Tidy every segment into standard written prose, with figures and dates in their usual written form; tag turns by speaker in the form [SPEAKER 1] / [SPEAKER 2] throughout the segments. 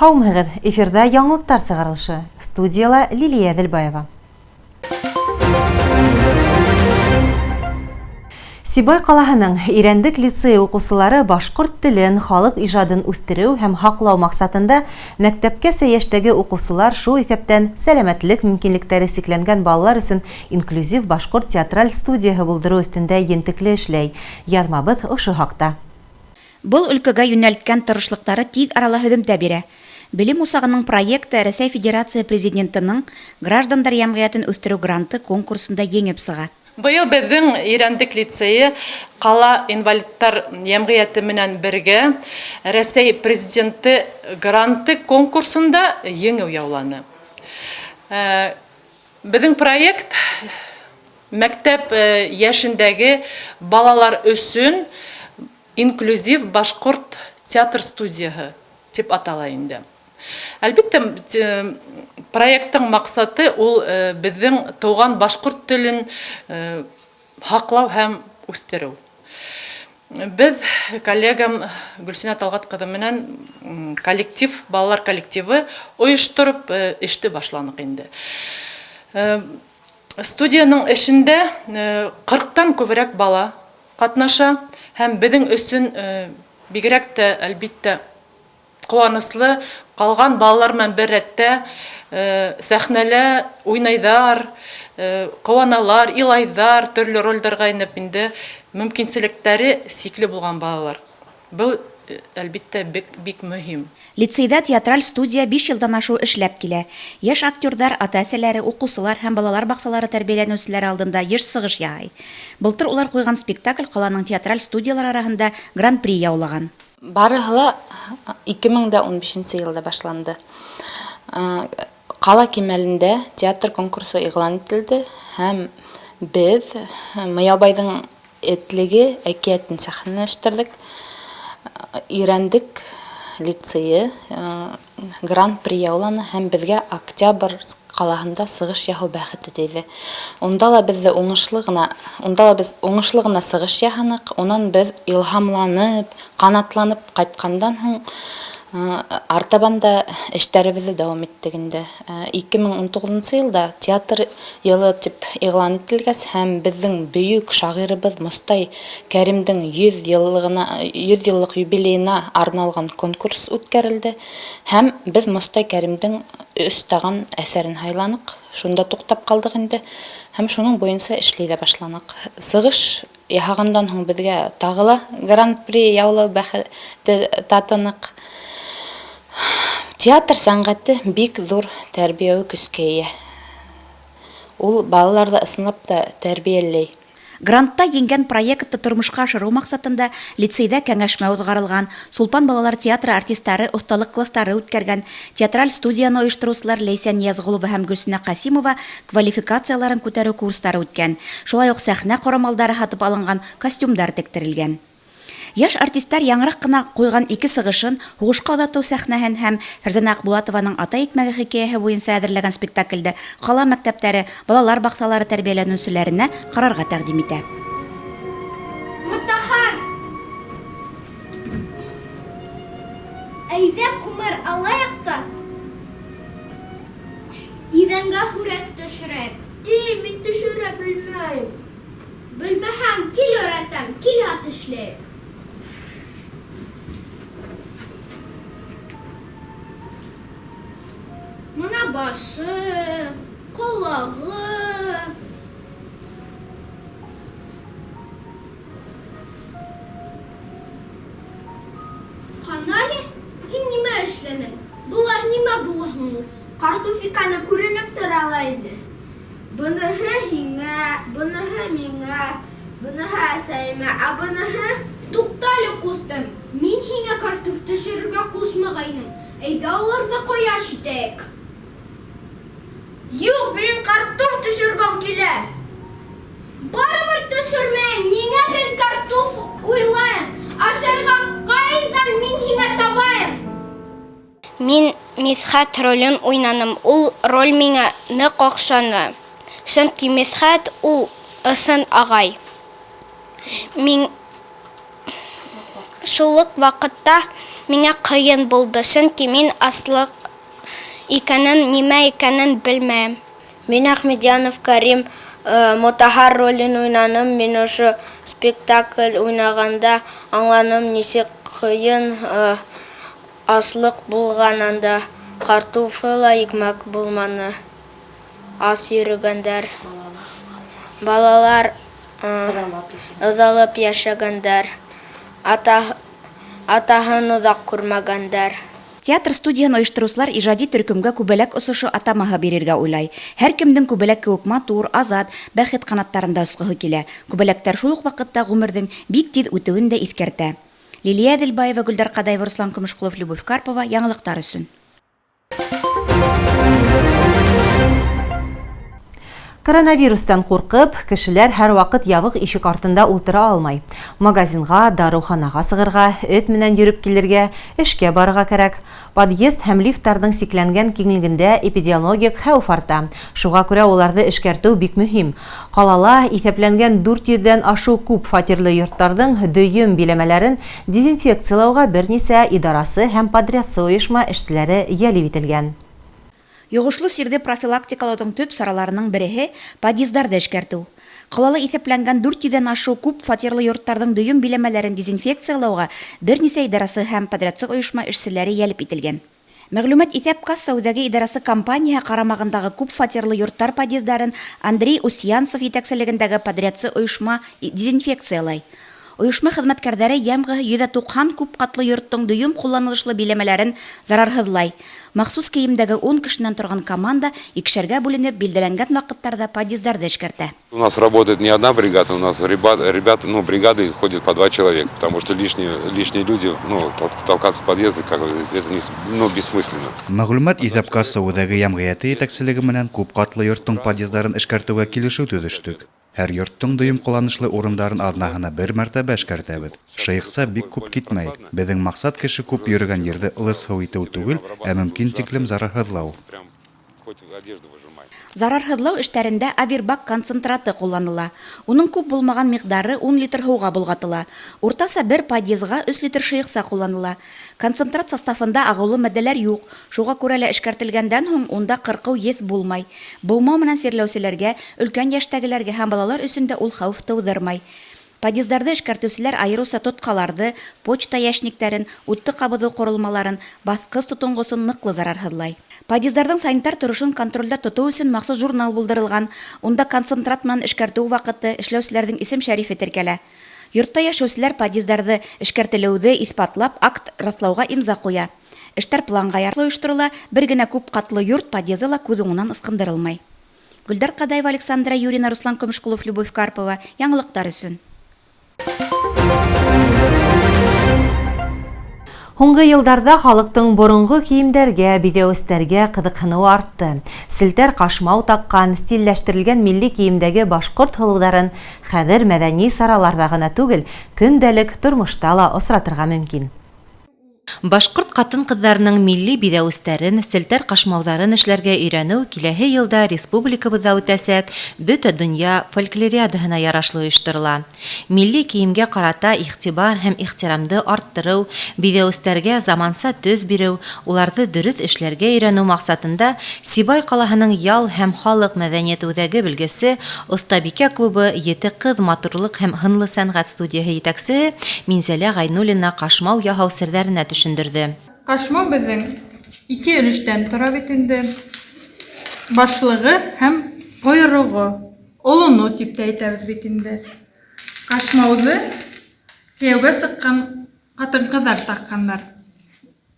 [SPEAKER 1] Һаумыгыз, эфирда яңлыктар сыгарылышы. Студияла Лилия Дилбаева. Сибай калаһының Ирәндек лицее укучылары башкорт телен, халык ижадын үстерү һәм хаклау максатында мәктәпкә сәяштәге укучылар шул исәптән сәламәтлек мөмкинлекләре сикләнгән балалар өчен инклюзив башкорт театраль студияһы булдыру өстендә ентекле эшләй. Язмабыз ошо хакта.
[SPEAKER 2] Бұл өлкәгә юнәлткән тырышлыктары тиз арала һөҙөмтә бирә. Билем усағының проекты Рәсәй Федерация президентының граждандар йәмғиәтен үстерү гранты конкурсында еңеп сыға.
[SPEAKER 3] Быйыл безнең Ирәндек лицее Кала инвалидтар йәмғиәте менән бергә Рәсәй президенты гранты конкурсында еңеү яуланы. Безнең проект мәктәп яшендәге балалар өсөн инклюзив башкорт театр студияһы дип атала инде. Әлбиттә, проекттың максаты ул безнең туган башкорт телен хаклау һәм үстерү. Без коллегам Гөлсинә Талгат кызы менән коллектив, балалар коллективы оештырып эште башланык инде. Студияның эшендә 40-тан күбрәк бала катнаша һәм безнең өсөн бигрәк тә әлбиттә куанычлы калган балалар менән бер рәттә сәхнәлә уйнайдар, куаналар, илайдар, төрле рольдәргә инеп инде мөмкинчелекләре сикле булган балалар. Бу әлбиттә бик мөһим.
[SPEAKER 2] Лицейда театраль студия 5 елдан ашу эшләп килә. Яшь актердар, ата-әсәләре, укучылар һәм балалар баксалары тәрбияләнүчеләре алдында еш сыгыш яһай. Былтыр улар куйган спектакль каланың театраль студиялар арасында гран-при яулаган.
[SPEAKER 4] Барыһы 2015 елда башланды. Кала кимәлендә театр конкурсы игълан ителде һәм без Мыябайдың этлеге әкиятен сәхнәләштердек. Ирәндек лицее гран-при яуланы һәм безгә октябрь калаһында сыгыш яһау бәхете тиде. Онда ла без уңышлы гына сыгыш яһанык. Унан без илһамланып, канатланып кайткандан һоң артабанда эшләребезне дәвам иттек инде. 2019 елда театр елы дип игълан ителгәс һәм безнең бөек шагыйрыбыз Мостай Кәримдең 100 еллык юбилеена арналган конкурс үткәрелде һәм без Мостай Кәримдең өстәгән әсәрен һайланык. Шунда туктап калдык инде һәм шуның буенча эшли дә башланык. Сыгыш яһагандан һоң безгә тагыла гран-при яулау бәхете татынык. Театр сәнгате бик зур тәрбияви көскә ия. Ул балаларны ысынлап та тәрбияләй.
[SPEAKER 2] Грантта енгән проектты тормышка ашыру максатында лицейда кәңәшмә узгарылган, Сулпан балалар театры артистлары осталык класслары үткәргән, театраль студияны оештыручылар Ләйсән Язгылова һәм Гөлсинә Касимова квалификацияларын күтәрү курслары үткән. Шулай ук сәхнә корамалдары һатып алынган, костюмдар тектерелгән. Яш артистлар яңрак кына куйган 2 сыгышын, һугышка оҙатыу сәхнәһен һәм Фәрзәнә Акбулатованың ата икмәге хикәяһе буенча әҙерләгән спектакльдә кала мәктәптәре, балалар баксалары тәрбияләнүселәренә карарга тәҡдим итә.
[SPEAKER 5] Мутахар! Әйҙә күмер алайыҡ та иҙәнгә һүрәт төшөрәйек. Мин төшөрә белмәйем. Белмәһәң, кил өйрәтәм, кил ат эшләйек. Мына башы, ҡолағы. Ҡанали, һин нимә эшләнең? Булар нимә булһын?
[SPEAKER 6] Картуфиканы күренеп тора ла инде. Быныһы һиңә, быныһы миңә, быныһы әсәйемә, ә быныһы...
[SPEAKER 5] Туҡтале, ҡустым, мин һиңә картуф төшөрөргә ҡушмағайным. Әйҙә уларҙы ҡояш итәйек.
[SPEAKER 6] Юҡ, мин картуф төшөргәм килә.
[SPEAKER 5] Барыбер төшөрмәйем, ниңәгел картуф уйлайым. Ашарға ҡайҙан мин һиңә табайым?
[SPEAKER 7] Мин Мисхәт ролен уйнаным. Ул роль миңә ныҡ оҡшаны. Сөнки Мисхәт ул ысын ағай. Мин шул уҡ ваҡытта миңа кыйын булды, чөнки мин аслык икәнен, нимә икәнен белмәм.
[SPEAKER 6] Мин Ахмедьянов Карим Мотахар ролен уйнаным. Мин ошо спектакль уйнаганда аңланым ничек кыйын аслык булганында. Картуфыла икмәк булманы. Ас йөрөгәндәр. Балалар ыҙалып яшәгәндәр. Атаһын оҙаҡ күрмәгәндәр.
[SPEAKER 2] Театр студияны ойоштырыусылар ижади төркөмгә күбәләк осошо атамаһы бирергә уйлай. Һәр кемдең күбәләк кеүек матур, азат, бәхет канаттарында осҡоһо килә. Күбәләктәр шул уҡ ваҡытта ғүмерҙең бик тиҙ үтеүен дә иҫкәртә. Лилиә Әҙелбаева, Гөлдар Ҡадаева, Руслан Көмөшҡолов, Любовь Карпова. Яңылыҡтар өсөн.
[SPEAKER 1] Коронавирустан ҡурҡып, кешеләр һәр ваҡыт ябыҡ ишек артында ултыра алмай. Магазинға, дарыуханаға сығырға, эт менән йөрөп килергә, эшкә барырға кәрәк. Подъезд һәм лифттарҙың сикләнгән киңлегендә эпидемиологик хәүеф арта. Шуға күрә уларҙы эшкәртеү бик мөһим. Ҡалала иҫәпләнгән 400-дән ашыу күп фатирлы йорттарҙың дөйөм биләмәләрен дезинфекциялауға бер нисә идарасы һәм подрядсы ойошма эшселәре йәлеп ителгән.
[SPEAKER 2] Йоғошло сирҙе профилактикалауҙың төп сараларының береһе подъездарҙы эшкәртеү. Ҡалала иҫәпләнгән 400-дән ашыу күп фатирлы йорттарҙың дөйөм биләмәләрен дезинфекциялауға бер нисә идарасы һәм подрядсы ойошма эшселәре йәлеп ителгән. Мәғлүмәт иҫәп касса үҙәге идарасы компанияһы ҡарамағындағы күп фатирлы йорттар подъездарын Андрей Усьянцев етәкселегендәге подрядсы ойошма дезинфекциялай. Ойошма хеҙмәткәрҙәре йәмғыһы 190 күп ҡатлы йорттың дөйөм ҡулланылышлы биләмәләрен зарарһыҙлай. Махсус кейемдәге 10 кешенән торған команда икешәргә бүленеп билдәләнгән ваҡыттарҙа подъездәрҙе эшкәртә.
[SPEAKER 8] У нас работает не одна бригада, у нас ребята, бригады ходят по 2 человека, потому что лишние люди, толкаться в подъезды, это бессмысленно.
[SPEAKER 9] Мәғлүмәт иҫәп касса үҙәге йәмғиәте етәкселеге менән күп ҡатлы йорттың подъездарын эшкәртеүгә килешеү төҙөштөк. Һәр йорттың дөйөм ҡулланышлы урындарын аҙнаһына бер мәртәбә эшкәртәбеҙ. Шыйыҡса бик күп китмәйек. Беҙҙең маҡсат кеше күп йөрөгән ерҙе ылыс һыу итеү түгел, ә мөмкин тиклем зарарһыҙлау.
[SPEAKER 2] Зарарһыҙлау эштәрендә авирбак концентраты ҡулланыла. Уның күп булмаған миҡдары 10 литр һыуға болғатыла. Уртаса бер подъездға 3 литр шыйыҡса ҡулланыла. Концентрат составында ағыулы мәддәләр юҡ. Шуға күрә лә эшкәртелгәндән һуң унда ҡырҡыу еҫ булмай. Быумау менән сирләүселәргә, өлкән йәштәгеләргә һәм балалар өсөн дә ул хәүеф тыуҙырмай. Подъездарҙы эшкәртеүселәр айырыуса тотҡаларҙы, почта йәшниктәрен, утты ҡабыҙыу ҡоролмаларын, баҫҡыс тотонғосон ныҡлы зарарһыҙлай. Подъездарҙың санитар торошон контролдә тотоу өсөн махсус журнал булдырылған. Унда концентрат менән эшкәртеү ваҡыты, эшләүселәрҙең исем-шәрифе теркәлә. Йортта йәшәүселәр подъездарҙы эшкәртелеүҙе иҫбатлап акт раҫлауға имза ҡуя. Эштәр планға ярлы ойошторола, бер генә күп ҡатлы йорт подъезды ла күҙ уңынан ысҡындырылмай. Гөлдар Ҡадаева, Александра Юрина, Руслан Көмөшҡолов, Любовь Карпова. Яңылыҡтар өсөн.
[SPEAKER 1] Һуңғы йылдарда халыҡтың боронғо кейемдәргә, биҙәүестәргә ҡыҙыҡһыныуы артты. Селтәр ҡашмау таҡҡан, стилләштерелгән милли кейемдәге башҡорт һылыуҙарын хәҙер мәҙәни сараларҙа ғына түгел, көндәлек тормошта ла осратырға мөмкин. Башҡорт ҡатын-ҡыҙҙарының милли биҙәүестәрен, селтәр ҡашмауҙарын эшләргә өйрәнеү киләһе йылда республикабыҙҙа үтәсәк бөтә донъя фольклориадаһына ярашлы ойошторола. Милли кейемгә ҡарата иғтибар һәм ихтирамды арттырыу, биҙәүестәргә заманса төҫ биреү, уларҙы дөрөҫ эшләргә өйрәнеү маҡсатында Сибай ҡалаһының ял һәм халыҡ мәҙәниәте үҙәге белгесе Оҫтабикә клубы 7 ҡыҙ матурлык һәм һынлы сәнғәт студияһы етәксеһе Минзәлә Ғайнуллина ҡашмау яһау серҙәренә төшөндөрҙө.
[SPEAKER 10] Ҡашмау беҙҙең 2 өлөштән тора бит инде. Башлығы һәм ҡойроғо, олоно тип тә әйтәбеҙ бит инде. Ҡашмауҙы кейәүгә сыҡҡан ҡатын-ҡыҙҙар таҡҡандар.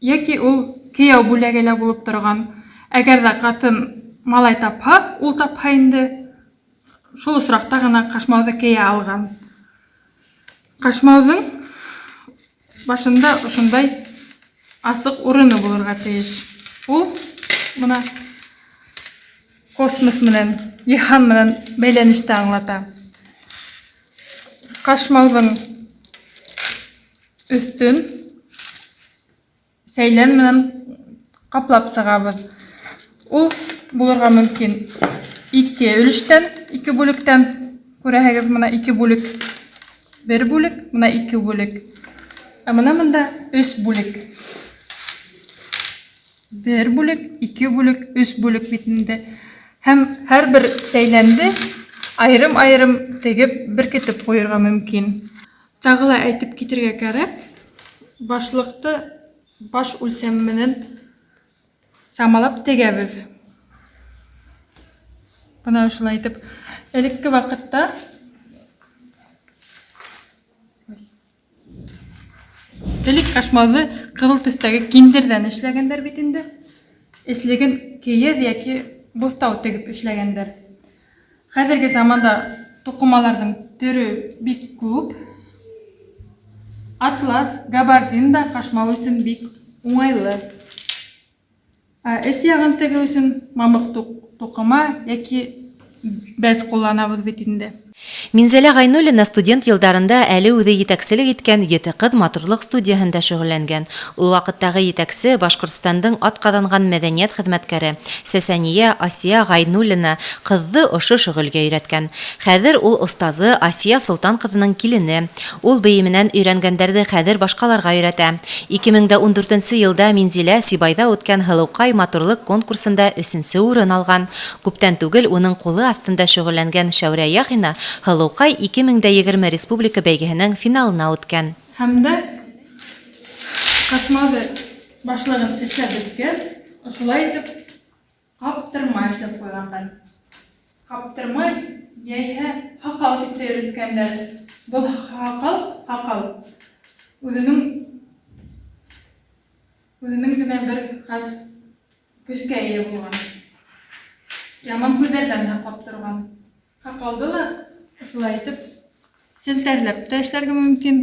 [SPEAKER 10] Йәки ул кейәү бүләге лә булып торған. Әгәр ҙә ҡатын малай тапһа, ул тапһа инде, шул осраҡта ғына ҡашмауҙы кейә алған. Ҡашмауҙың башында ошондай асыҡ урыны булырға тейеш. Ул бына космос менән, йыһан менән бәйләнеште аңлата. Ҡашмауҙың өҫтөн сәйлән менән ҡаплап сығабыҙ. Ул булырға мөмкин 2 өлөштән, 2 бүлектән, күрәһегеҙ, мына 2 бүлек, 1 бүлек, мына 2 бүлек. Ә мына мында 3 бүлек. 1 бүлек, 2 бүлек, 3 бүлек битинде. Һәм һәрбер сәйләнде айрым-айрым тегеп беркетеп куярга мөмкин. Тагылай әйтеп китергә кирәк. Башлыкты баш үлчәме менән самалап тегәбез. Бuna шулай итеп, элекке вакытта кашмауды кызыл төстәге киндердән эшләгәндәр бит инде. Эслеген киез яки бостау тегеп эшләгәндәр. Хәзерге заманда тукымаларның төре бик күп. Атлас, габардин да кашмау өчен бик уңайлы. Эс ягын тегү өчен мамык тукыма яки без кулланабыз бит инде.
[SPEAKER 1] Минзәлә Гайнуллина студент елдарында әле үзе етәкчелек иткән Ете кыз матурлык студияһында шөгыльләнгән. Ул вакыттагы етәкче Башкортстандың атказанган мәдәният хезмәткәре Сәсәния Асия Гайнуллина кызны ошо шөгыльгә өйрәткән. Хәзер ул остазы Асия Солтан кызының килене. Ул бейеменнән өйрәнгәннәрне хәзер башкаларга өйрәтә. 2014 елда Минзилә Сибайда үткән Хылыукай матурлык конкурсында 3нче урын алган. Күптән түгел уның кулы астында шөгыльләнгән Шәүрә Яхина Хылыукай 2020 республика бәйгеһенең финалына үткән.
[SPEAKER 10] Һәм дә кашмауды башлыгын эшләп беткәч, шулай итеп каптырма эшләп куйганнар. Каптырма яисә хакал дип өйрәткәннәр. Бу хакал үзенең генә бер хас көчкә ия булган. Яман күзләрдән каптырган. Хакалды да шулай итеп селтәрләп тә эшләргә мөмкин.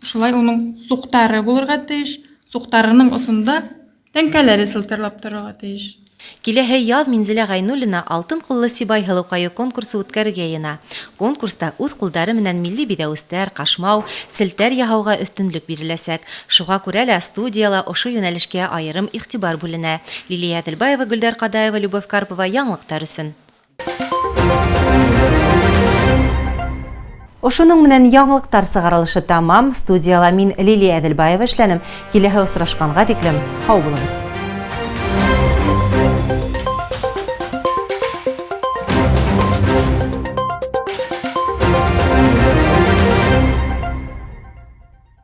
[SPEAKER 10] Шулай уның суктары булырга тиеш. Суктарының осында тәңкәләре сылтырлап торырга тиеш.
[SPEAKER 1] Киләһе яз Минзилә Гайнуллина алтын куллы Сибай Хылыукайы конкурсы үткәрергә яна. Конкурста үз кулдары менән милли бидәүстәр, кашмау, селтәр яһауга өстенлек биреләсәк. Шуңа күрә лә студиялә ошо юнәлешкә айрым игътибар бүленә. Лилия Әделбаева, Гөлдәр Кадаева, Любовь Карпова яңлыктар өчен. Ошуның менән яңлыктар сыгарылышы тамам. Студияла мин Лилия Әделбаева эшләнем. Киләһе очрашканга тиклем һау булыгыз.